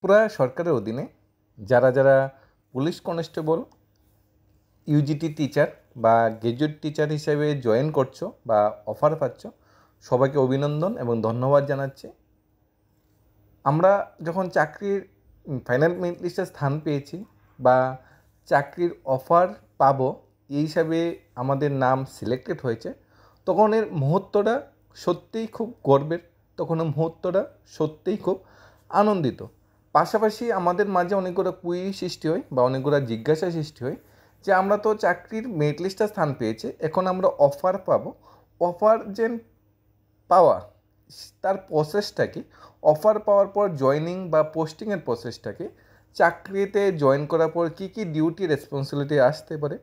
ত্রিপুরা সরকারের অধীনে যারা যারা পুলিশ কনস্টেবল ইউজিটি টিচার বা গ্র্যাজুয়েট টিচার হিসেবে জয়েন করছো বা অফার পাচ্ছ, সবাইকে অভিনন্দন এবং ধন্যবাদ জানাচ্ছি। আমরা যখন চাকরির ফাইনাল মেরিট লিস্টে স্থান পেয়েছি বা চাকরির অফার পাবো এই হিসাবে আমাদের নাম সিলেক্টেড হয়েছে, তখন এর মুহূর্তটা সত্যিই খুব গর্বের, তখন এর মুহূর্তটা সত্যিই খুব আনন্দিত। পাশাপাশি আমাদের মাঝে অনেকগুলো কুইরি সৃষ্টি হয় বা অনেকগুলো জিজ্ঞাসা সৃষ্টি হয় যে আমরা তো চাকরির মেরিট লিস্টে স্থান পেয়েছি, এখন আমরা অফার পাবো, অফার যে পাওয়া তার প্রসেসটা কি, অফার পাওয়ার পর জয়নিং বা পোস্টিংয়ের প্রসেসটা কি, চাকরিতে জয়েন করার পর কী কী ডিউটি রেসপন্সিবিলিটি আসতে পারে,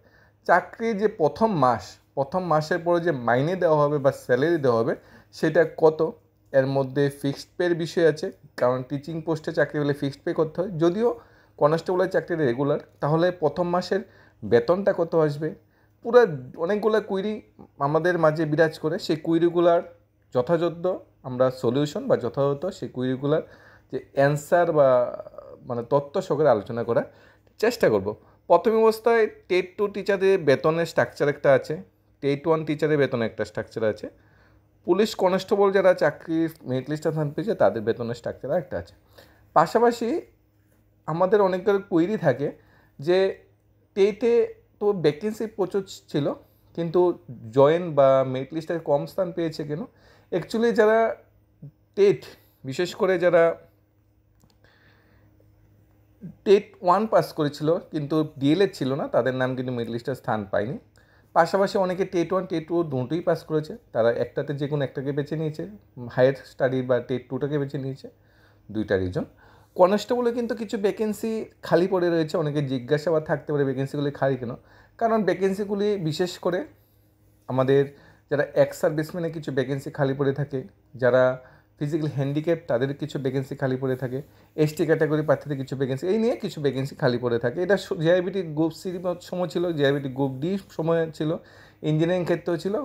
চাকরির যে প্রথম মাসের পরে যে মাইনে দেওয়া হবে বা স্যালারি দেওয়া হবে সেটা কত, এর মধ্যে ফিক্সড পের বিষয় আছে, কারণ টিচিং পোস্টে চাকরি হলে ফিক্সড পে করতে হয়, যদিও কনস্টেবলের চাকরি রেগুলার, তাহলে প্রথম মাসের বেতনটা কত আসবে, পুরো অনেকগুলো কুইরি আমাদের মাঝে বিরাজ করে। সেই কুইরিগুলার যথাযথ আমরা সলিউশন বা যথাযথ সেই কুইরিগুলার যে অ্যান্সার বা তথ্য সহকারে আলোচনা করার চেষ্টা করব। প্রথম অবস্থায় টেট 2 টিচারের বেতনের স্ট্রাকচার একটা আছে, টেট 1 টিচারের বেতনের একটা স্ট্রাকচার আছে, পুলিশ কনস্টেবল যারা চাকরির মেরিট লিস্টে স্থান পেয়েছে তাদের বেতনের স্ট্রাকচার একটা আছে। পাশাপাশি আমাদের অনেকগুলো কুইরি থাকে যে টেটে তো ভ্যাকেন্সি প্রচুর ছিল কিন্তু জয়েন বা মেরিট লিস্টে কম স্থান পেয়েছে কেন। অ্যাকচুয়ালি যারা টেট, বিশেষ করে যারা টেট 1 পাস করেছিল কিন্তু ডিএলএড ছিল না, তাদের নাম কিন্তু মেরিট লিস্টে স্থান পায়নি। পাশাপাশি অনেকে টেট 1 টেট 2 দুটোই পাস করেছে, তারা একটাতে যে কোনো একটাকে বেছে নিয়েছে, হায়ার স্টাডি বা টেট 2টাকে বেছে নিয়েছে, দুইটা রিজন। কনস্টেবলে কিন্তু কিছু ভ্যাকেন্সি খালি পড়ে রয়েছে, অনেকে জিজ্ঞাসাবাদ থাকতে পারে ভ্যাকেন্সিগুলি খালি কেন, কারণ ভ্যাকেন্সিগুলি বিশেষ করে আমাদের যারা এক্স সার্ভিসম্যানে কিছু ভ্যাকেন্সি খালি পড়ে থাকে, যারা ফিজিক্যাল হ্যান্ডিক্যাপ তাদের কিছু ভ্যাকেন্সি খালি পড়ে থাকে, এসটি ক্যাটাগরি প্রার্থীদের কিছু ভ্যাকেন্সি, এই নিয়ে কিছু ভ্যাকেন্সি খালি পড়ে থাকে। এটা জেআইবিটি গ্রুপ সি সময় ছিল, জেআইবিটি গ্রুপ ডি সময় ছিল, ইঞ্জিনিয়ারিং ক্ষেত্রেও ছিল,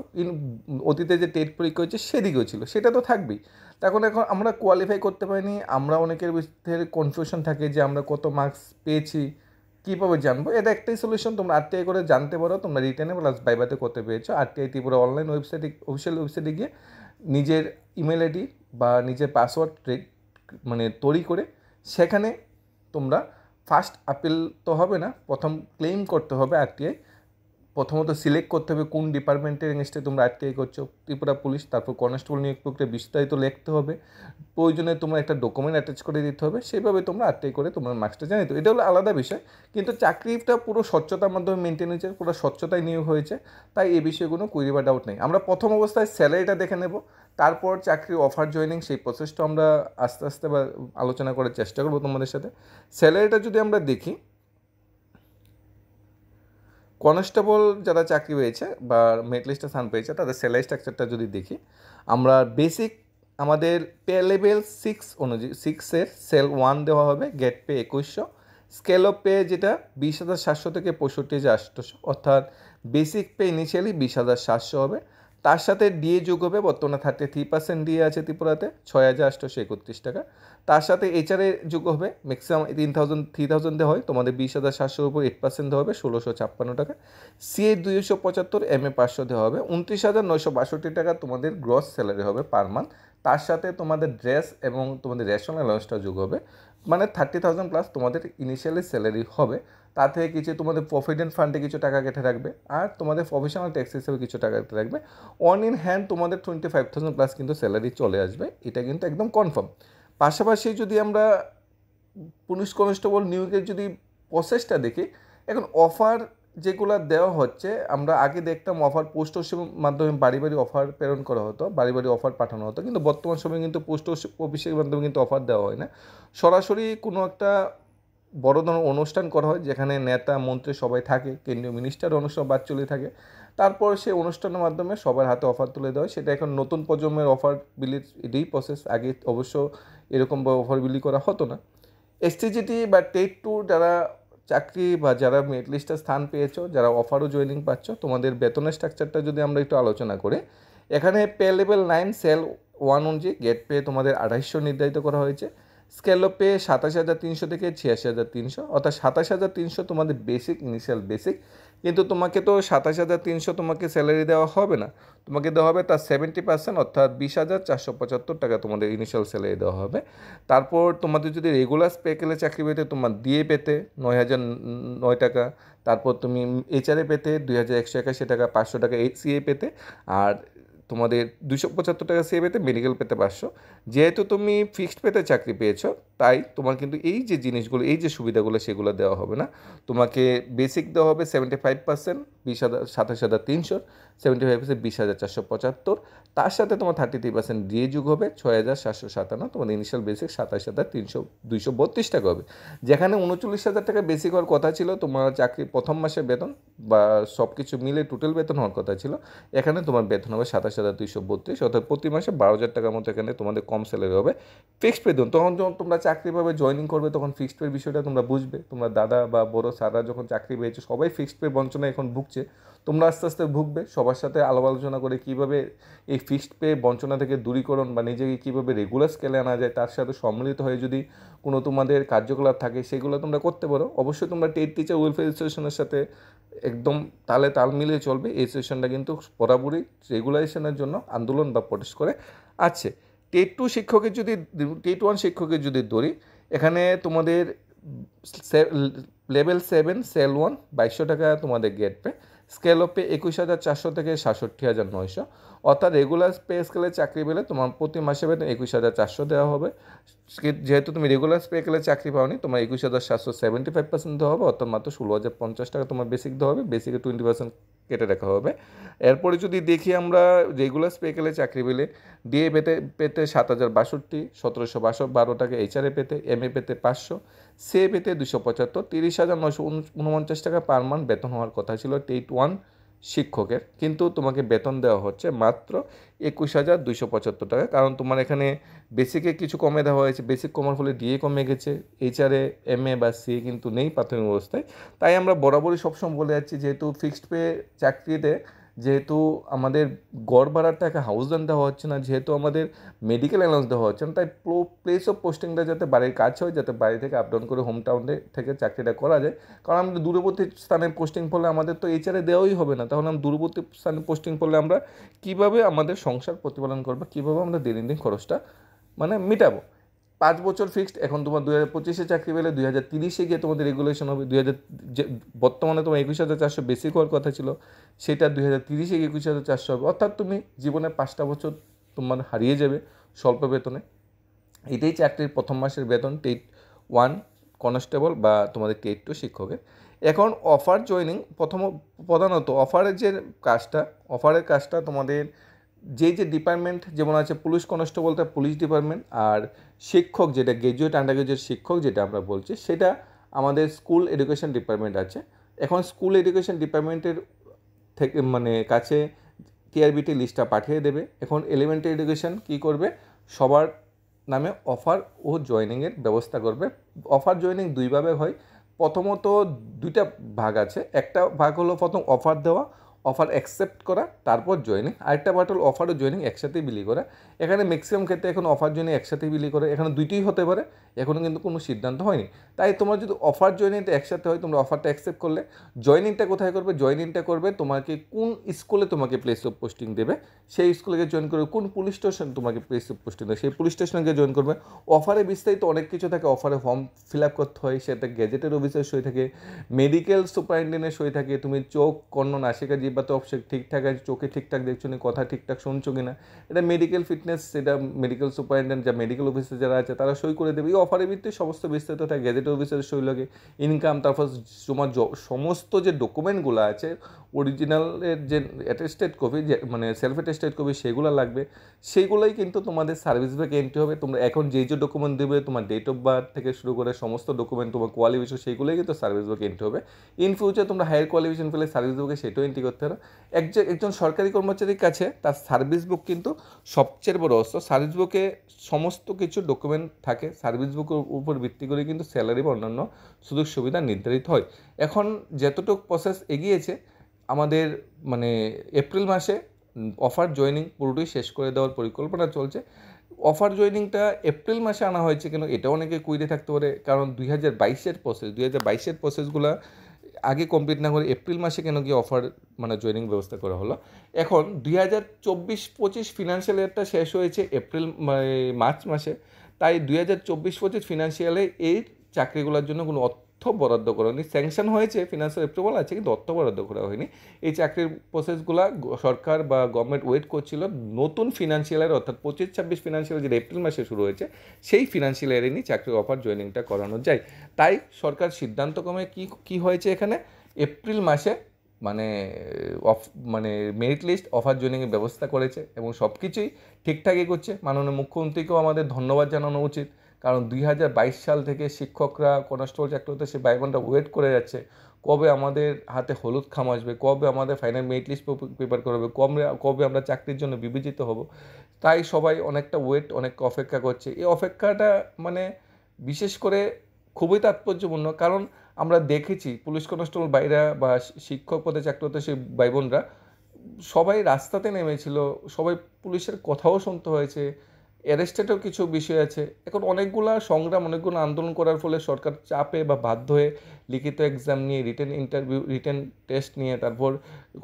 অতীতে যে টেট পরীক্ষা হচ্ছে সেদিকেও ছিল, সেটা তো থাকবেই। এখন আমরা কোয়ালিফাই করতে পারিনি, আমরা অনেকের ভিতরে কনফিউশন থাকে যে আমরা কত মার্কস পেয়েছি কীভাবে জানবো। এটা একটাই সলিউশন, তোমরা আরটিআই করে জানতে পারো তোমরা রিটেনে প্লাস ভাইভাতে করতে পেরেছো। আরটিআই ত্রিপুরা অনলাইন ওয়েবসাইটে, অফিসিয়াল ওয়েবসাইটে গিয়ে নিজের ইমেল আইডি বা নিজের পাসওয়ার্ড তৈরি করে সেখানে তোমরা ফার্স্ট আপিল তো হবে না, প্রথম ক্লেম করতে হবে আরটিআই। প্রথমত সিলেক্ট করতে হবে কোন ডিপার্টমেন্টের এগেনস্টে তোমরা আরটিআই করছো, ত্রিপুরা পুলিশ, তারপর কনস্টেবল নিয়োগ প্রক্রিয়া বিস্তারিত লিখতে হবে, প্রয়োজনে তোমরা একটা ডকুমেন্ট অ্যাটাচ করে দিতে হবে, সেইভাবে তোমরা আরটিআই করে তোমার মার্কসটা জানিয়ে দেবে। এটা হলো আলাদা বিষয়, কিন্তু চাকরিটা পুরো স্বচ্ছতার মাধ্যমে মেনটেন হয়েছে, পুরো স্বচ্ছতায় নিয়োগ হয়েছে, তাই এই বিষয়ে কোনো কুইরি বা ডাউট নেই। আমরা প্রথম অবস্থায় স্যালারিটা দেখে নেব, তারপর চাকরি অফার জয়েনিং সেই প্রসেসটা আমরা আস্তে আস্তে বা আলোচনা করার চেষ্টা করবো তোমাদের সাথে। স্যালারিটা যদি আমরা দেখি, কনস্টেবল যারা চাকরি পেয়েছে বা মেরিট লিস্টে স্থান পেয়েছে তাদের স্যালারি স্ট্রাকচারটা যদি দেখি, আমরা বেসিক আমাদের পে লেভেল 6 অনুযায়ী 6-এর সেল 1 দেওয়া হবে, grade pay 2100, scale of pay যেটা 20,700 থেকে 65,800, অর্থাৎ বেসিক পে ইনিশিয়ালি 20,700 হবে, তার সাথে ডিএ যোগ হবে, বর্তমানে 33% ডিএ আছে ত্রিপুরাতে, 6,831 টাকা, তার সাথে এইচআরএ যোগ হবে, ম্যাক্সিমাম 3,000 দেওয়া হয়, তোমাদের 20,700-র উপর 8% দেওয়া হবে, 1,656 টাকা, সিএ 275, এমএ 500 দেওয়া হবে, 29,962 টাকা তোমাদের গ্রস স্যালারি হবে পার মান্থ, তার সাথে তোমাদের ড্রেস এবং তোমাদের রেশন অ্যালাউন্সটা যোগ হবে, 30,000 প্লাস তোমাদের ইনিশিয়ালি স্যালারি হবে। তার থেকে কিছু তোমাদের প্রভিডেন্ট ফান্ডে কিছু টাকা কেটে রাখবে, আর তোমাদের প্রফেশনাল ট্যাক্স হিসেবে কিছু টাকা কেটে রাখবে, অন ইন হ্যান্ড তোমাদের 25,000 প্লাস কিন্তু স্যালারি চলে আসবে, এটা কিন্তু একদম কনফার্ম। পাশাপাশি যদি আমরা পুলিশ কনস্টেবল নিয়োগের যদি প্রসেসটা দেখি, এখন অফার যেগুলো দেওয়া হচ্ছে, আমরা আগে দেখতাম অফার পোস্ট অফিসের মাধ্যমে বাড়ি বাড়ি অফার প্রেরণ করা হতো, বাড়ি বাড়ি অফার পাঠানো হতো, কিন্তু বর্তমান সময়ে কিন্তু পোস্ট অফিসের মাধ্যমে কিন্তু অফার দেওয়া হয় না, সরাসরি কোনো একটা বড় ধরনের অনুষ্ঠান করা হয় যেখানে নেতা মন্ত্রী সবাই থাকে, কেন্দ্রীয় মিনিস্টার অনুষ্ঠান বাদ চলে থাকে, তারপর সেই অনুষ্ঠানের মাধ্যমে সবার হাতে অফার তুলে দেওয়া হয়। সেটা এখন নতুন প্রজন্মের অফার বিলির এটাই প্রসেস, আগে অবশ্য এরকমভাবে অফার বিলি করা হতো না। এসটিজিটি বা টেট 2 যারা চাকরি বা যারা মেরিট লিস্টে স্থান পেয়েছো, যারা অফারও জয়েনিং পাচ্ছ, তোমাদের বেতনের স্ট্রাকচারটা যদি আমরা একটু আলোচনা করি, এখানে পে লেভেল 9 সেল 1 অনুযায়ী গেট পে তোমাদের 2,800 নির্ধারিত করা হয়েছে, স্কেলপে 27,300 থেকে 86,300, অর্থাৎ 27,300 তোমাদের বেসিক, ইনিশিয়াল বেসিক। কিন্তু তোমাকে তো 27,300 তোমাকে স্যালারি দেওয়া হবে না, তোমাকে দেওয়া হবে তার 70%, অর্থাৎ 20,475 টাকা তোমাদের ইনিশিয়াল স্যালারি দেওয়া হবে। তারপর তোমাদের যদি রেগুলার প্যাকেজে চাকরি পেতে, তোমার দিয়ে পেতে 9,009 টাকা, তারপর তুমি এইচআরে পেতে 2,181 টাকা, 500 টাকা সিএ পেতে, আর তোমাদের 275 টাকা সিএ পেতে, মেডিকেল পেতে 500। যেহেতু তুমি ফিক্সড পেতে চাকরি পেয়েছো, তাই তোমার কিন্তু এই যে জিনিসগুলো, এই যে সুবিধাগুলো, সেগুলো দেওয়া হবে না। তোমাকে বেসিক দেওয়া হবে 75%, 27,300, 75% 20,475, তার সাথে তোমার 33% দিয়ে যুগ হবে 6,757, তোমার ইনিশিয়াল বেসিক 27,232 টাকা হবে। যেখানে 39,000 টাকা বেসিক হওয়ার কথা ছিল তোমার চাকরি প্রথম মাসের বেতন বা সব কিছু মিলে টোটাল বেতন হওয়ার কথা ছিল, এখানে তোমার বেতন হবে 27,232, অর্থাৎ প্রতি মাসে 12,000 টাকার মতো এখানে তোমাদের কম স্যালারি হবে। ফিক্সড বেতন তখন যখন তোমরা চাকরি পাবে, জয়েনিং করবে, তখন ফিক্সড পের বিষয়টা তোমরা বুঝবে। তোমরা দাদা বা বড় স্যাররা যখন চাকরি পেয়েছে, সবাই ফিক্সড পে বঞ্চনায় এখন ভুগছে, তোমরা আস্তে আস্তে ভুগবে। সবার সাথে আলাপ আলোচনা করে কীভাবে এই ফিক্সড পে বঞ্চনা থেকে দূরীকরণ বা নিজেকে কীভাবে রেগুলার স্কেলে আনা যায়, তার সাথে সম্মিলিত হয়ে যদি কোনো তোমাদের কার্যকলাপ থাকে, সেগুলো তোমরা করতে পারো। অবশ্যই তোমরা টেট টিচার ওয়েলফেয়ার অ্যাসোসিয়েশনের সাথে একদম তাল মিলিয়ে চলবে। এই সেশনটা কিন্তু বরাবরই রেগুলাইজেশনের জন্য আন্দোলন বা প্রোটেস্ট করে আছে। টেট 2 শিক্ষকের যদি, টেট 1 শিক্ষকের যদি ধরি, এখানে তোমাদের লেভেল 7 সেল 1 2200 টাকা তোমাদের grade pay, scale of pay 21,400 থেকে 67,900, অর্থাৎ রেগুলার পে স্কেলে চাকরি পেলে তোমার প্রতি মাসে বেতন 21,400 দেওয়া হবে। যেহেতু তুমি রেগুলার পে স্কেলে চাকরি পাওনি, তোমার 21,775% দেওয়া হবে, অর্থাৎ মাত্র 16,050 টাকা তোমার বেসিক দেওয়া হবে, বেসিকে 20% কেটে রাখা হবে। এরপরে যদি দেখি আমরা রেগুলার পে স্কেলে চাকরি পেলে ডিএ পেতে 7,062, 1,712 টাকা এইচআরএ পেতে, এমএ পেতে 500, সিএ পেতে 275, 30,949 টাকা পার মান্থ বেতন হওয়ার কথা ছিল টেট 1 শিক্ষকের, কিন্তু তোমাকে বেতন দেওয়া হচ্ছে মাত্র 21,275 টাকা। কারণ তোমার এখানে বেসিকে কিছু কমে দেওয়া হয়েছে, বেসিক কমার ফলে ডিএ কমে গেছে, এইচআরএ, এমএ বা সিএ কিন্তু নেই প্রাথমিক অবস্থায়। তাই আমরা বরাবরই সবসময় বলে যাচ্ছি, যেহেতু ফিক্সড পে চাকরিতে যেহেতু আমাদের গড় ভাড়ার টাকা হাউস রেন্ট দেওয়া হচ্ছে না, যেহেতু আমাদের মেডিকেল অ্যালাউন্স দেওয়া হচ্ছে না, তাই প্লেস অফ পোস্টিংটা যাতে বাড়ির কাছে হয়, যাতে বাড়ি থেকে আপ ডাউন করে হোম টাউনে থেকে চাকরিটা করা যায়। কারণ আমাদের দূরবর্তী স্থানে পোস্টিং পড়লে আমাদের তো এইচআরএ দেওয়াই হবে না, তাহলে আমরা দূরবর্তী স্থানে পোস্টিং পড়লে আমরা কীভাবে আমাদের সংসার প্রতিপালন করবো, কীভাবে আমরা দৈনন্দিন খরচটা মানে মেটাবো। 5 বছর ফিক্সড, এখন তোমার 2025-এ চাকরি পেলে 2030-এ গিয়ে তোমাদের রেগুলেশন হবে। বর্তমানে তোমার 21,400 বেসিক হওয়ার কথা ছিল, সেটা 2030-এ গিয়ে 21,400 হবে, অর্থাৎ তুমি জীবনে 5টা বছর তোমার হারিয়ে যাবে স্বল্প বেতনে। এটাই চাকরির প্রথম মাসের বেতন টেট 1 কনস্টেবল বা তোমাদের টেট 2 শিক্ষকের। এখন অফার জয়েনিং, প্রধানত অফারের কাজটা তোমাদের যে ডিপার্টমেন্ট যেমন আছে, পুলিশ কনস্টেবলটা পুলিশ ডিপার্টমেন্ট, আর শিক্ষক যেটা গ্র্যাজুয়েট আন্ডার গ্র্যাজুয়েট শিক্ষক যেটা আমরা বলছি, সেটা আমাদের স্কুল এডুকেশন ডিপার্টমেন্ট আছে। এখন স্কুল এডুকেশন ডিপার্টমেন্টের থেকে কাছে টিআরবিটি লিস্টটা পাঠিয়ে দেবে। এখন এলিমেন্টারি এডুকেশন কী করবে, সবার নামে অফার ও জয়েনিংয়ের ব্যবস্থা করবে। অফার জয়েনিং দুইভাবে হয়, প্রথমত দুইটা ভাগ আছে। একটা ভাগ হলো প্রথম অফার দেওয়া, অফার অ্যাকসেপ্ট করা, তারপর জয়েনিং। আরেকটা পার্ট হলো অফার ও জয়েনিং একসাথেই বিলি করা। এখানে ম্যাক্সিমাম ক্ষেত্রে এখন অফার জয়েনিং একসাথেই বিলি করে, এখানে দুইটিই হতে পারে, এখনও কিন্তু কোনো সিদ্ধান্ত হয়নি। তাই তোমার যদি অফার জয়েনিংটা একসাথে হয়, তোমরা অফারটা অ্যাকসেপ্ট করলে, জয়েনিংটা কোথায় করবে, জয়েনিংটা করবে তোমাকে কোন স্কুলে তোমাকে প্লেস অফ পোস্টিং দেবে, সেই স্কুলে জয়েন করবে। কোন পুলিশ স্টেশন তোমাকে প্লেস অফ পোস্টিং দেবে, সেই পুলিশ স্টেশনকে জয়েন করবে। অফারে বিস্তারিত অনেক কিছু থাকে, অফারে ফর্ম ফিল আপ করতে হয়, সেটা গেজেটের অফিসের সই থাকে, মেডিকেল সুপারিনটেন্ডেন্টের সই থাকে, তুমি চোখ, কর্ণ, নাসিকা, জিহ্বা তো ঠিকঠাক আছে, চোখে ঠিকঠাক দেখছো না, কথা ঠিকঠাক শুনছো কিনা, এটা মেডিকেল ফিটনেস, সেটা মেডিকেল সুপারিনটেন্ডেন্ট যা মেডিকেল অফিসে যারা আছে তারা সই করে দেবে। এই অফারের ভিত্তিতে সমস্ত বিস্তারিত থাকে, গেজেটের অফিসের সই লাগে, ইনকাম, তারপর তোমার সমস্ত যে ডকুমেন্টগুলো আছে, অরিজিনালের যে attested copy, self attested copy, সেগুলো লাগবে। সেইগুলোই কিন্তু তোমাদের সার্ভিস ব্যাকে এন্ট্রি হবে। তোমরা এখন যে ডকুমেন্ট দেবে, তোমার ডেট অফ বার্থ থেকে শুরু করে সমস্ত ডকুমেন্ট, তোমার কোয়ালিফিকেশন, সেইগুলোই কিন্তু সার্ভিস ব্যাকে এন্ট্রি হবে। ইন ফিউচার তোমরা হায়ার কোয়ালিফিকেশন পেলে সার্ভিস বুকে সেটাও এন্ট্রি করতে পারো। একজন সরকারি কর্মচারীর কাছে তার সার্ভিস বুক কিন্তু সবচেয়ে বড় অস্ত্র। সার্ভিস বুকে সমস্ত কিছু ডকুমেন্ট থাকে, সার্ভিস বুকের উপর ভিত্তি করে কিন্তু স্যালারি বা অন্যান্য সুযোগ সুবিধা নির্ধারিত হয়। এখন যতটুকু প্রসেস এগিয়েছে, আমাদের এপ্রিল মাসে অফার জয়েনিং পুরোটাই শেষ করে দেওয়ার পরিকল্পনা চলছে। অফার জয়েনিংটা এপ্রিল মাসে আনা হয়েছে কেন, এটা অনেকে কুইরে থাকতে পারে, কারণ 2022-এর প্রসেসগুলো আগে কমপ্লিট না করে এপ্রিল মাসে কেন কি অফার মানে জয়েনিং ব্যবস্থা করা হলো। এখন 2024-25 ফিনান্সিয়াল ইয়ারটা শেষ হয়েছে মার্চ মাসে, তাই 2024-25 ফিনান্সিয়ালে এই চাকরিগুলোর জন্য কোনো অর্থ বরাদ্দ করা হয়নি। স্যাংশন হয়েছে, ফিনান্সিয়াল অ্যাপ্রুভাল আছে, কিন্তু অর্থ বরাদ্দ করা হয়নি। এই চাকরির প্রসেসগুলা সরকার বা গভর্নমেন্ট ওয়েট করছিল নতুন ফিনান্সিয়াল ইয়ার, অর্থাৎ 25-26 ফিনান্সিয়াল যেটা এপ্রিল মাসে শুরু হয়েছে, সেই ফিনান্সিয়াল ইয়ারে নিয়ে চাকরির অফার জয়েনিংটা করানো যায়। তাই সরকার সিদ্ধান্ত ক্রমে কি হয়েছে এখানে, এপ্রিল মাসে মানে মানে মেরিট লিস্ট অফার জয়েনিংয়ের ব্যবস্থা করেছে এবং সব কিছুই ঠিকঠাকই করছে। মাননীয় মুখ্যমন্ত্রীকেও আমাদের ধন্যবাদ জানানো উচিত, কারণ 2022 সাল থেকে শিক্ষকরা কনস্টেবল চাকরিতে সে ভাই বোনরা ওয়েট করে যাচ্ছে কবে আমাদের হাতে হলুদ খাম আসবে, কবে আমাদের ফাইনাল মেরিট লিস্ট প্রিপেয়ার করা হবে, কবে আমরা চাকরির জন্য বিবেচিত হব। তাই সবাই অনেকটা অনেক অপেক্ষা করছে। এই অপেক্ষাটা মানে বিশেষ করে খুবই তাৎপর্যপূর্ণ, কারণ আমরা দেখেছি পুলিশ কনস্টেবল ভাইরা বা শিক্ষক পদে চাকরিরত সেই ভাই বোনরা সবাই রাস্তাতে নেমেছিল, সবাই পুলিশের কথাও শুনতে হয়েছে, অ্যারেস্টেডও কিছু বিষয় আছে। এখন অনেকগুলো সংগ্রাম, অনেকগুলো আন্দোলন করার ফলে সরকার চাপে বা বাধ্য হয়ে লিখিত এক্সাম নিয়ে, রিটেন টেস্ট নিয়ে, তারপর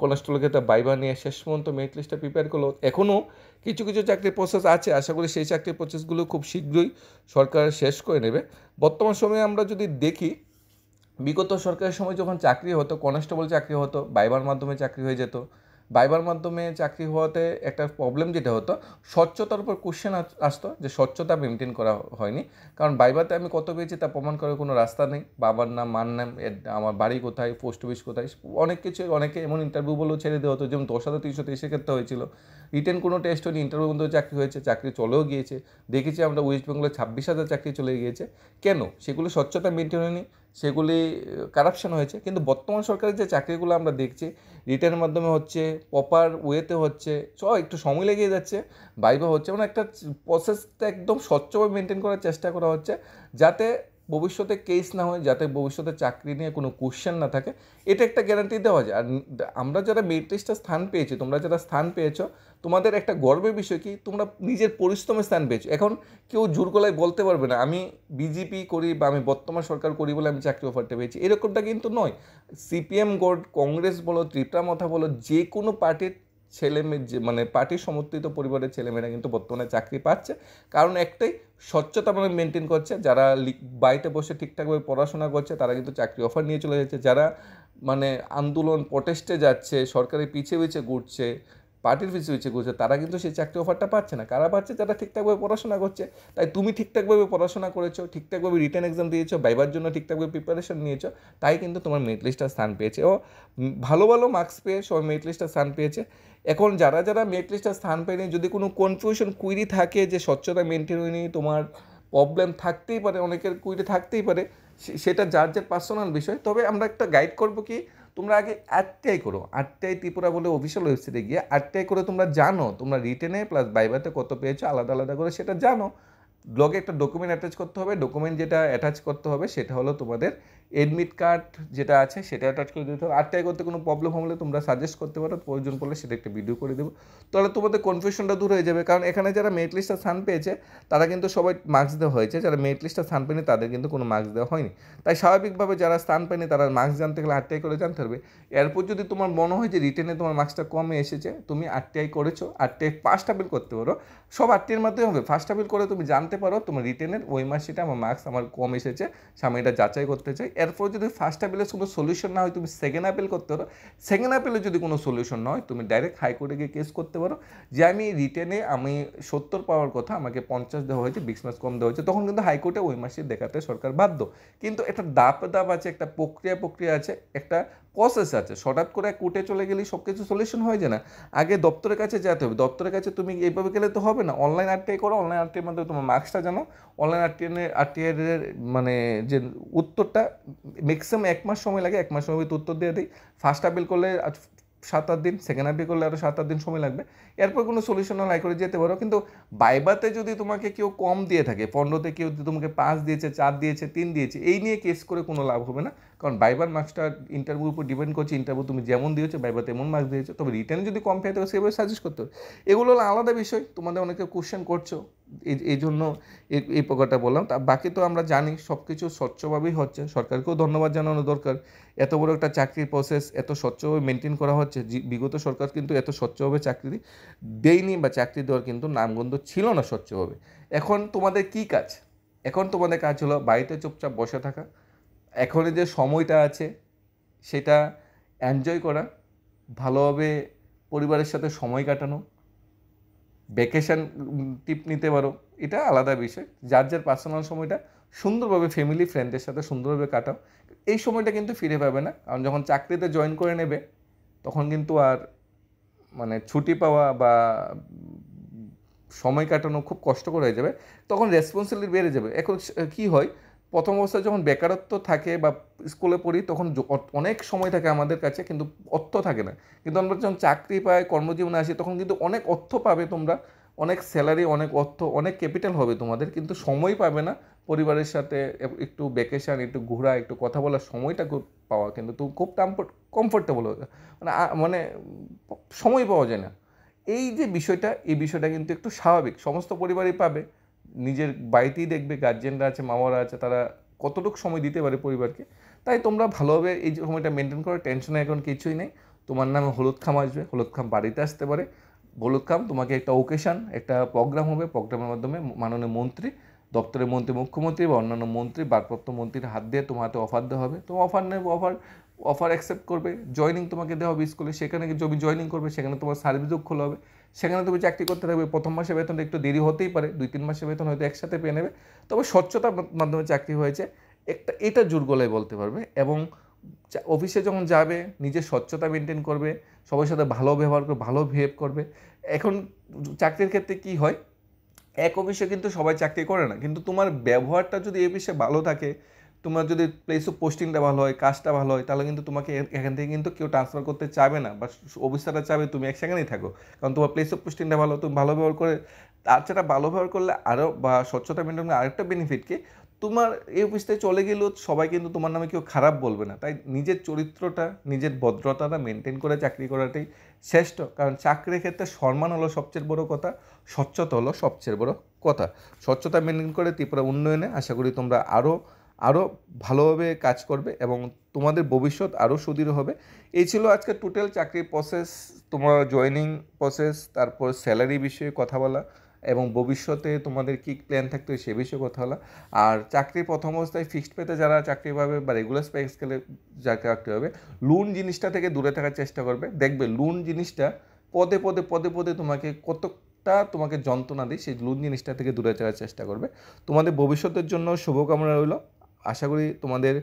কনস্টেবলকে তা বাইবা নিয়ে শেষ পর্যন্ত মেরিট লিস্টটা প্রিপেয়ার করলো। এখনও কিছু কিছু চাকরির প্রসেস আছে, আশা করি সেই চাকরির প্রসেসগুলো খুব শীঘ্রই সরকার শেষ করে নেবে। বর্তমান সময়ে আমরা যদি দেখি, বিগত সরকারের সময় যখন চাকরি হতো, কনস্টেবল চাকরি হতো, ভাইবার মাধ্যমে চাকরি হয়ে যেত। ভাইবার মাধ্যমে চাকরি হওয়াতে একটা প্রবলেম যেটা হতো, স্বচ্ছতার উপর কোশ্চেন আসতো যে স্বচ্ছতা মেনটেন করা হয়নি। কারণ ভাইবাতে আমি কত পেয়েছি তা প্রমাণ করার কোনো রাস্তা নেই, বাবার নাম, মার নাম, আমার বাড়ি কোথায়, পোস্ট অফিস কোথায়, অনেক কিছু, অনেকে এমন ইন্টারভিউ বলেও ছেড়ে দেওয়া হতো, যেমন 10,323 ক্ষেত্রে হয়েছিল। রিটেন কোনো টেস্ট হয়নি, ইন্টারভিউ বন্ধু চাকরি হয়েছে, চাকরি চলেও গিয়েছে। দেখেছি আমরা ওয়েস্ট বেঙ্গলে 26,000 চাকরি চলে গিয়েছে। কেন? সেগুলো স্বচ্ছতা মেনটেন হয়নি, সেগুলি কারাপশন হয়েছে। কিন্তু বর্তমান সরকারের যে চাকরিগুলো আমরা দেখছি, রিটার্নের মাধ্যমে হচ্ছে, প্রপার ওয়েতে হচ্ছে, একটু সময় লেগে যাচ্ছে, ভাইবা হচ্ছে, মানে একটা প্রসেসটা একদম স্বচ্ছভাবে মেনটেন করার চেষ্টা করা হচ্ছে, যাতে ভবিষ্যতে কেস না হয়, যাতে ভবিষ্যতে চাকরি নিয়ে কোনো কোশ্চেন না থাকে, এটা একটা গ্যারান্টি দেওয়া যায়। আর আমরা যারা মেরিট লিস্টে স্থান পেয়েছি, তোমরা যারা স্থান পেয়েছো, তোমাদের একটা গর্বের বিষয় কি, তোমরা নিজের পরিশ্রমে স্থান পেয়েছো। এখন কেউ জোর গলায় বলতে পারবে না আমি বিজেপি করি বা আমি বর্তমান সরকার করি বলে আমি চাকরি অফারটা পেয়েছি, এরকমটা কিন্তু নয়। সিপিএম কংগ্রেস বলো, ত্রিপুরা মথা বলো, যে কোনো পার্টির ছেলে মেয়ে, মানে পার্টির সমর্থিত পরিবারের ছেলেমেয়েরা কিন্তু বর্তমানে চাকরি পাচ্ছে, কারণ একটাই, স্বচ্ছতা মানে মেনটেন করছে। যারা বাড়িতে বসে ঠিকঠাকভাবে পড়াশোনা করছে তারা কিন্তু চাকরি অফার নিয়ে চলে যাচ্ছে, যারা মানে আন্দোলন প্রটেস্টে যাচ্ছে, সরকারের পিছিয়ে পিছিয়ে ঘুরছে, পার্টির পিছিয়ে ঘুরছে, তারা কিন্তু সেই চাকরি অফারটা পাচ্ছে না। কারা পাচ্ছে? যারা ঠিকঠাকভাবে পড়াশোনা করছে। তাই তুমি ঠিকঠাকভাবে পড়াশোনা করেছো, ঠিকঠাকভাবে রিটেন এক্সাম দিয়েছো, ভাইবার জন্য ঠিকঠাকভাবে প্রিপারেশন নিয়েছো, তাই কিন্তু তোমার মেরিট লিস্টটা স্থান পেয়েছে। ও ভালো ভালো মার্কস পেয়ে সবাই মেরিট লিস্টটা স্থান পেয়েছে। এখন যারা যারা মেরিট লিস্টটা স্থান পেয়নি, যদি কোনো কনফিউশন কুইরি থাকে যে স্বচ্ছতা মেনটেন হয়নি, তোমার প্রবলেম থাকতেই পারে, অনেকের কুইরি থাকতেই পারে, সেটা যার যার পার্সোনাল বিষয়। তবে আমরা একটা গাইড করবো কি, তোমরা আগে আরটিআই করো, আরটিআই ত্রিপুরা বলে অফিসিয়াল ওয়েবসাইটে গিয়ে আরটিআই করে তোমরা জানো তোমরা রিটেনে প্লাস ভাইভাতে কত পেয়েছো, আলাদা আলাদা করে সেটা জানো। ব্লগে একটা ডকুমেন্ট অ্যাটাচ করতে হবে, ডকুমেন্ট যেটা অ্যাটাচ করতে হবে সেটা হলো তোমাদের এডমিট কার্ড যেটা আছে সেটা অ্যাটাচ করে দিতে হবে। আরটিআই করতে কোনো প্রবলেম হলে তোমরা সাজেস্ট করতে পারো, প্রয়োজন পড়লে সেটা একটা ভিডিও করে দেবো, তাহলে তোমাদের কনফিউশনটা দূর হয়ে যাবে। কারণ এখানে যারা মেরিট লিস্টে স্থান পেয়েছে তারা কিন্তু সবাই মার্কস দেওয়া হয়েছে, যারা মেরিট লিস্টে স্থান পেয়নি তাদের কিন্তু কোনো মার্কস দেওয়া হয়নি। তাই স্বাভাবিকভাবে যারা স্থান পেয়নি তারা মার্কস জানতে গেলে আরটিআই করে জানতে হবে। এরপর যদি তোমার মনে হয় যে রিটেনে তোমার মার্কসটা কমে এসেছে, তুমি আরটিআই করেছো, আরটিআই ফার্স্ট আপিল করতে পারো। সব আরটিআইয়ের মাধ্যমে হবে। ফার্স্ট আপিল করে তুমি জানতে পারো তোমার রিটেনের ওই মার্কশিটে আমার মার্কস আমার কম এসেছে, আমি এটা যাচাই করতে চাই। এরপর যদি ফার্স্ট আপিলের কোনো সলিউশন না হয়, তুমি সেকেন্ড আপিল করতে পারো। সেকেন্ড আপিলে যদি কোনো সলিউশন না হয়, তুমি ডাইরেক্ট হাইকোর্টে গিয়ে কেস করতে পারো যে আমি রিটেনে 70 পাওয়ার কথা, আমাকে 50 দেওয়া হয়েছে, 20 মার্কস কম দেওয়া হয়েছে। তখন কিন্তু হাইকোর্টে ওই মার্কশিট দেখাতে সরকার বাধ্য। কিন্তু একটা ধাপ আছে, একটা প্রক্রিয়া আছে, একটা প্রসেস আছে। হঠাৎ করে কোর্টে চলে গেলেই সব কিছু সলিউশন হয়ে যায় না। আগে দপ্তরের কাছে যেতে হবে, দপ্তরের কাছে তুমি এইভাবে গেলে তো হবে না। অনলাইন আরটিআই করো, অনলাইন আরটিআইয়ের মাধ্যমে তোমার মার্কসটা জানো। অনলাইন আরটিআইয়ের মানে যে উত্তরটা ম্যাক্সিমাম 1 মাস সময় লাগে, 1 মাস সময় উত্তর দিয়ে দিই। ফার্স্ট আপিল করলে 7-8 দিন, সেকেন্ড আপিল করলে আরও 7-8 দিন সময় লাগবে। এরপর কোনো সলিউশন হলে হাইকোর্টে যেতে পারো। কিন্তু ভাইভাতে যদি তোমাকে কেউ কম দিয়ে থাকে, 15তে কেউ তোমাকে 5 দিয়েছে, 4 দিয়েছে, 3 দিয়েছে, এই নিয়ে কেস করে কোনো লাভ হবে না। কারণ ভাইবার মার্কসটা ইন্টারভিউর উপর ডিপেন্ড করছে, ইন্টারভিউ তুমি যেমন দিয়েছো ভাইবা তেমন মার্কস দিয়েছো। তবে রিটার্নে যদি কম পেয়ে থাকে সেভাবে সাজেস্ট করতে হবে। এগুলো হলো আলাদা বিষয়। তোমাদের অনেকে কোশ্চেন করছো, এই জন্য এই প্রকারটা বললাম। তা বাকি তো আমরা জানি সব কিছু স্বচ্ছভাবেই হচ্ছে, সরকারকেও ধন্যবাদ জানানো দরকার। এত বড় একটা চাকরির প্রসেস এত স্বচ্ছভাবে মেনটেন করা হচ্ছে। বিগত সরকার কিন্তু এত স্বচ্ছভাবে চাকরি দেয়নি, বা চাকরি দেওয়ার কিন্তু নামগন্ধ ছিল না স্বচ্ছভাবে। এখন তোমাদের কি কাজ? এখন তোমাদের কাজ হলো বাড়িতে চুপচাপ বসে থাকা, এখনই যে সময়টা আছে সেটা এনজয় করা, ভালোভাবে পরিবারের সাথে সময় কাটানো, ভ্যাকেশান টিপ নিতে পারো, এটা আলাদা বিষয়। যার যার পার্সোনাল সময়টা সুন্দরভাবে ফ্যামিলি ফ্রেন্ডের সাথে সুন্দরভাবে কাটাও। এই সময়টা কিন্তু ফিরে পাবে না, কারণ যখন চাকরিতে জয়েন করে নেবে তখন কিন্তু আর মানে ছুটি পাওয়া বা সময় কাটানো খুব কষ্টকর হয়ে যাবে, তখন রেসপন্সিবিলিটি বেড়ে যাবে। এখন কী হয়, প্রথম অবস্থায় যখন বেকারত্ব থাকে বা স্কুলে পড়ি তখন অনেক সময় থাকে আমাদের কাছে, কিন্তু অর্থ থাকে না। কিন্তু আমরা যখন চাকরি পাই, কর্মজীবনে আসি, তখন কিন্তু অনেক অর্থ পাবে তোমরা, অনেক স্যালারি, অনেক অর্থ, অনেক ক্যাপিটাল হবে তোমাদের, কিন্তু সময় পাবে না পরিবারের সাথে একটু ভ্যাকেশান, একটু ঘোরা, একটু কথা বলার সময়টা পাওয়া কিন্তু খুব কমফোর্টেবল হবে, মানে সময় পাওয়া যায় না। এই যে বিষয়টা, এই বিষয়টা কিন্তু একটু স্বাভাবিক, সমস্ত পরিবারই পাবে। নিজের বাড়িতেই দেখবে গার্জেনরা আছে, মামারা আছে, তারা কতটুকু সময় দিতে পারে পরিবারকে। তাই তোমরা ভালোভাবে এই সময়টা মেনটেন করো, টেনশনে এখন কিছুই নেই। তোমার নামে হলুদ খাম আসবে, হলুদ খাম বাড়িতে আসতে পারে। হলুদ খাম তোমাকে একটা ওকেশান, একটা প্রোগ্রাম হবে, প্রোগ্রামের মাধ্যমে মাননীয় মন্ত্রী, দপ্তরের মন্ত্রী, মুখ্যমন্ত্রী বা অন্যান্য মন্ত্রী, ভারপ্রাপ্ত মন্ত্রীর হাত দিয়ে তোমার হাতে অফার দেওয়া হবে। তোমার অফার নেবে, অফার অ্যাকসেপ্ট করবে, জয়নিং তোমাকে দেওয়া হবে স্কুলে, সেখানে তুমি জয়নিং করবে, সেখানে তোমার সার্ভিসও খোলা হবে, সেখানে তুমি চাকরি করতে থাকবে। প্রথম মাসে বেতনটা একটু দেরি হতেই পারে, 2-3 মাসের বেতন হয়তো একসাথে পেয়ে নেবে, তবে স্বচ্ছতার মাধ্যমে চাকরি হয়েছে এটা জোর গলায় বলতে পারবে। এবং অফিসে যখন যাবে নিজের স্বচ্ছতা মেনটেন করবে, সবার সাথে ভালো ব্যবহার করবে, ভালো বিহেভ করবে। এখন চাকরির ক্ষেত্রে কি হয়, এক অফিসে কিন্তু সবাই চাকরি করে না, কিন্তু তোমার ব্যবহারটা যদি এই অফিসে ভালো থাকে, তোমার যদি প্লেস অফ পোস্টিংটা ভালো হয়, কাজটা ভালো হয়, তাহলে কিন্তু তোমাকে এখান থেকে কিন্তু কেউ ট্রান্সফার করতে চাবে না, বা অফিসাররা চাবে তুমি এক সেখানেই থাকো, কারণ তোমার প্লেস অফ পোস্টিংটা ভালো, তুমি ভালো ব্যবহার করে। তাছাড়া ভালো ব্যবহার করলে আরও, বা স্বচ্ছতা মেনটেন করলে আরেকটা বেনিফিট কি, তোমার এই অফিসটায় চলে গেলেও সবাই কিন্তু তোমার নামে কেউ খারাপ বলবে না। তাই নিজের চরিত্রটা, নিজের ভদ্রতাটা মেনটেন করে চাকরি করাটাই শ্রেষ্ঠ, কারণ চাকরির ক্ষেত্রে সম্মান হলো সবচেয়ে বড় কথা, স্বচ্ছতা হলো সবচেয়ে বড় কথা। স্বচ্ছতা মেনটেন করে ত্রিপুরা উন্নয়নে আশা করি তোমরা আরও ভালোভাবে কাজ করবে এবং তোমাদের ভবিষ্যৎ আরও সুদৃঢ় হবে। এই ছিল আজকে টোটাল চাকরির প্রসেস, তোমার জয়েনিং প্রসেস, তারপর স্যালারি বিষয়ে কথা বলা, এবং ভবিষ্যতে তোমাদের কী প্ল্যান থাকতে সে বিষয়ে কথা বলা। আর চাকরির প্রথম অবস্থায় ফিক্সড পেতে যারা চাকরি পাবে বা রেগুলার পে স্কেলে যাকে চাকরি হবে, লোন জিনিসটা থেকে দূরে থাকার চেষ্টা করবে। দেখবে লোন জিনিসটা পদে পদে তোমাকে তোমাকে যন্ত্রণা দিই, সেই লোন জিনিসটা থেকে দূরে থাকার চেষ্টা করবে। তোমাদের ভবিষ্যতের জন্য শুভকামনা রইল। আশা করি তোমাদের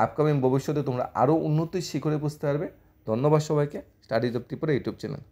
আপকামিং ভবিষ্যতে তোমরা আরও উন্নতির শিখরে বুঝতে পারবে। ধন্যবাদ সবাইকে। Studies of Tripura YouTube channel.